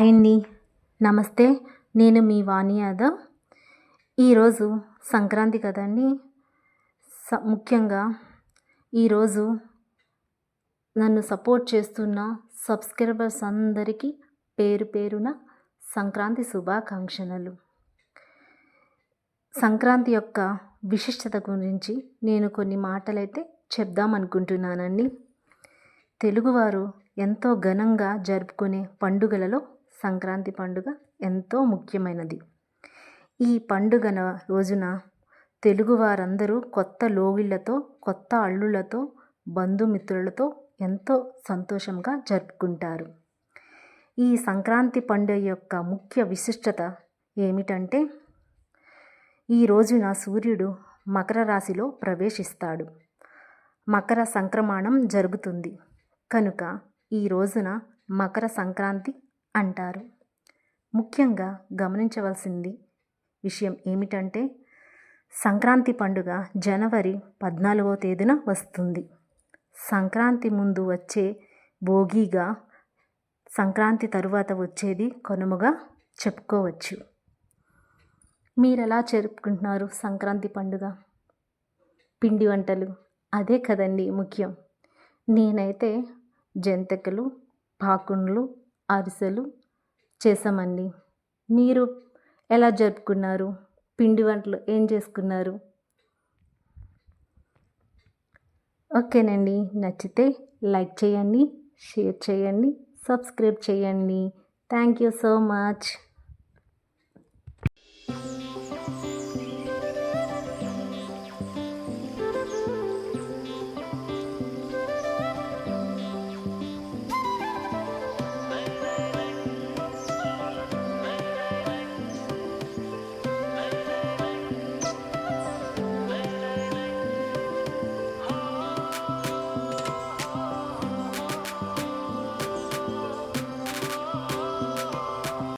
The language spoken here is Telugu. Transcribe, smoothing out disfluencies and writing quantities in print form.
అండి నమస్తే. నేను మీ వాణి యాదవ్. ఈరోజు సంక్రాంతి కదండి. ముఖ్యంగా ఈరోజు నన్ను సపోర్ట్ చేస్తున్న సబ్స్క్రైబర్స్ అందరికీ పేరు పేరున సంక్రాంతి శుభాకాంక్షలు. సంక్రాంతి యొక్క విశిష్టత గురించి నేను కొన్ని మాటలైతే చెప్దామనుకుంటున్నానండి. తెలుగువారు ఎంతో ఘనంగా జరుపుకునే పండుగలలో సంక్రాంతి పండుగ ఎంతో ముఖ్యమైనది. ఈ పండుగ రోజున తెలుగువారందరూ కొత్త లోగిళ్లతో, కొత్త అల్లులతో, బంధుమిత్రులతో ఎంతో సంతోషంగా జరుపుకుంటారు. ఈ సంక్రాంతి పండుగ యొక్క ముఖ్య విశిష్టత ఏమిటంటే, ఈ రోజున సూర్యుడు మకర రాశిలో ప్రవేశిస్తాడు. మకర సంక్రమణం జరుగుతుంది కనుక ఈ రోజున మకర సంక్రాంతి అంటారు. ముఖ్యంగా గమనించవలసింది విషయం ఏమిటంటే, సంక్రాంతి పండుగ జనవరి 14వ తేదీన వస్తుంది. సంక్రాంతి ముందు వచ్చే భోగిగా, సంక్రాంతి తరువాత వచ్చేది కనుమగా చెప్పుకోవచ్చు. మీరు ఎలా జరుపుకుంటున్నారు సంక్రాంతి పండుగ? పిండి వంటలు అదే కదండి ముఖ్యం. నేనైతే జంతికలు, పాకుండ్లు, అరిసెలు చేసామండి. మీరు ఎలా జరుపుకున్నారు? పిండి వంటలు ఏం చేసుకున్నారు? ఓకేనండి. నచ్చితే లైక్ చేయండి, షేర్ చేయండి, సబ్స్క్రైబ్ చేయండి. Thank you so much.